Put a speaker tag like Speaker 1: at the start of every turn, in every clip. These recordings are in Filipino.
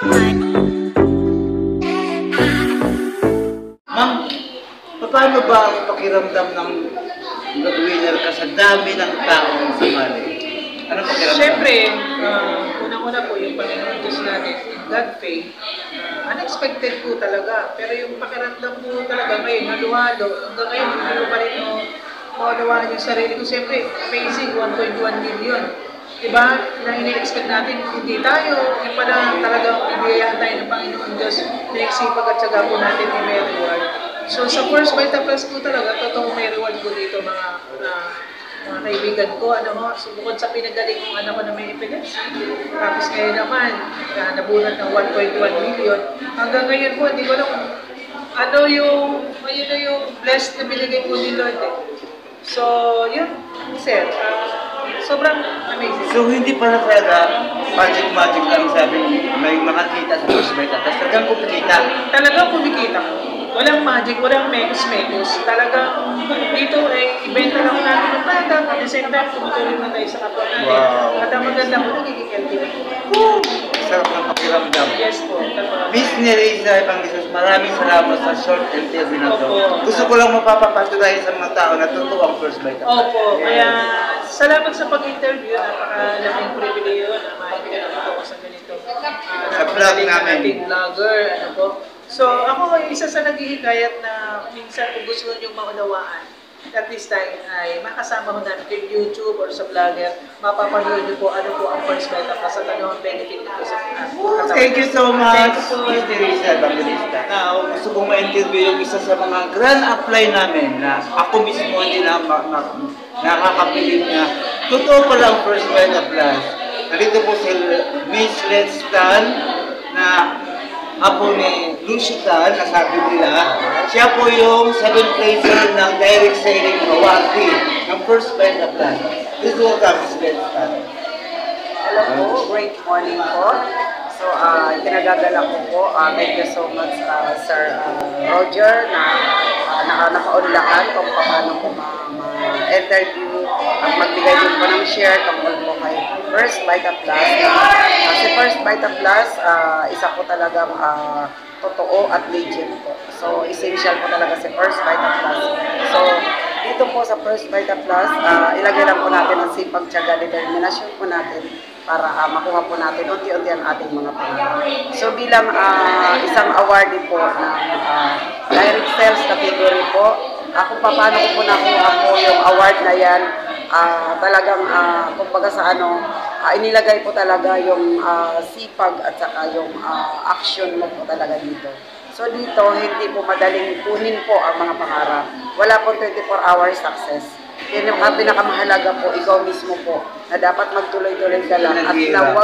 Speaker 1: Ma'am, paano ba ang pakiramdam ng winner ka sa dami ng taong sumali? Ano pakiramdam?
Speaker 2: Siyempre, unang-una po yung Panginoon Diyos natin, God faith, unexpected po talaga. Pero yung pakiramdam po talaga ngayon, halo-halo, hanggang ngayon, hindi ko pa rin maunawaan yung sarili ko. Siyempre, amazing, 1.1 million. Diba, na ina-expect natin, hindi tayo, yung pala talagang ibigayaan tayo ng Panginoon Diyos na nagsipag at syaga po natin yung may reward. So sa First Vita Plus po talaga, totoong may reward po dito mga kaibigan ko. So bukod sa pinagaling kong anak ko na may epilepsy, tapos ngayon naman, nabunot ng 1.1 million. Hanggang ngayon po, hindi ko alam ano yung blessed na binigay po ni Lord eh. So, yun, sir. Sobrang amazing.
Speaker 1: So, hindi pala talaga magic lang sabi may makakita sa First Vita Plus. Talagang kumikita.
Speaker 2: Talagang kumikita. Walang magic, walang mekos-mekos. Talagang dito ay ibenta lang natin ng product. At the same time, tumutulong na tayo sa kapwa natin.
Speaker 1: Wow.
Speaker 2: At ang maganda po, nagiging healthy na po.
Speaker 1: Sarap ng pakiramdam.
Speaker 2: Yes po.
Speaker 1: Miss Nereza Evangelos, maraming salamat sa short interview na to.
Speaker 2: Opo.
Speaker 1: Gusto ko lang mapapapatunayan sa mga tao na totoo ang First Vita Plus.
Speaker 2: Opo. Kaya salamat sa pag-interview. Napakalaking pribileyo na makikita ko sa ganito.
Speaker 1: Sa vlog namin.
Speaker 2: Vlogger, ano po. So, ako isa sa naghihikayat na minsan kung gusto nyo maunawaan, at this time ay makasama ko natin yung YouTube or sa vlogger, mapapanood nyo po ano po ang First Vita Plus at ano ang benefit nito sa katawan.
Speaker 1: Thank you so much,
Speaker 2: Thank you po.
Speaker 1: Miss Nereza Evangelista. Now, gusto kong ma-interview yung isa sa mga grand apply namin na ako mismo hindi na nakakabilib na totoo pala ang First Vita Plus. Nandito po si Miss Let's Tan na apo ni Lucy Tan, nasabi nila, siya po yung 7th placer ng direct selling awardee ng First Vita Plus. Please welcome, Miss Let's Tan.
Speaker 3: Hello po, great morning po. So, kinagagala ko po, thank you so much Sir Roger na nakaunlakan kung paano ko ma-interview at magbigay din po ng share tungkol po kay First Vita Plus. Kasi First Vita Plus, isa po talagang totoo at legit po. So, essential po talaga si First Vita Plus. So, dito po sa First Vita Plus, ilagay lang po natin ang sipag, tiyaga, determinasyon po natin para makuha po natin unti-unti ang ating mga pangarap. So bilang isang awardee po ng direct sales category po, kung paano ko po nakuha po yung award na yan, talagang kumbaga sa inilagay po talaga yung sipag at saka yung action mo po talaga dito. So dito, hindi po madaling kunin po ang mga pangarap. Wala po 24-hour success. Yan yung pinakamahalaga po, ikaw mismo po, na dapat magtuloy-tuloy ka lang at na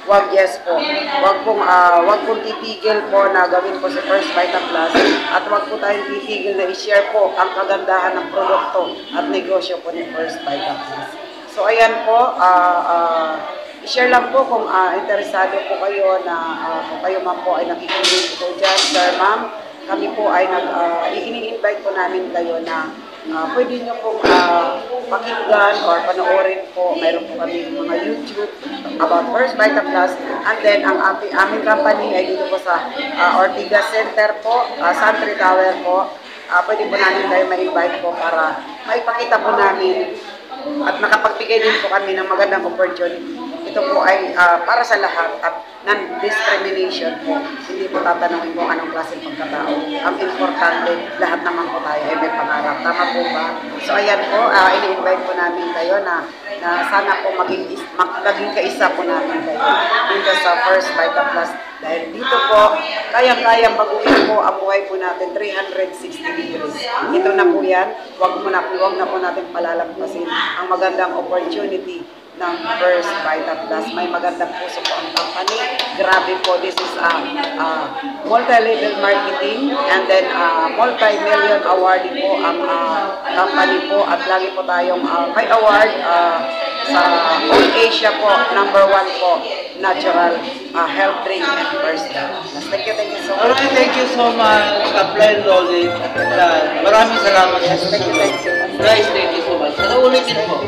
Speaker 3: wag yes po. Wag pong titigil po na gawin po sa First Vita Plus at wag po tayong titigil na i-share po ang kagandahan ng produkto at negosyo po ni First Vita Plus. So ayan po, i-share lang po kung interesado po kayo na kung kayo man po ay nakikinig po dyan, sir, ma'am, kami po ay ini-invite po namin kayo na pwede nyo pong pakinggan or panoorin po. Mayroon po kami mga YouTube about First Vita Plus. And then, ang aming company ay dito po sa Ortigas Center po, Santry Tower po. Pwede po namin kayo ma-invite po para maipakita po namin at nakapagbigay din po kami ng magandang opportunity. Ito po ay para sa lahat at non-discrimination po. Hindi po tatanungin kung anong klaseng pagkatao. Ang importante, lahat naman po tayo ay may pangarap. Tama po ba? So ayan po, ini-invite po namin kayo na sana po maging kaisa po namin kayo dito sa First Vita Plus. Dahil dito po, kayang-kayang baguhin po ang buhay po natin 360 degrees. Ito na po yan. Huwag na po natin palalampasin ang magandang opportunity ng First Vita Plus. May magandang puso po ang company. Grabe po, this is multi-level marketing and then multi-million awardee po ang company po at lagi po tayong may award sa All Asia po, #1 po, natural health drink and First Vita Plus. Thank you so much.
Speaker 1: Alright, thank you so much, Apply Rolling. Maraming salamat.
Speaker 3: Thank you.
Speaker 1: Guys, thank you so much. Sana ulitin po.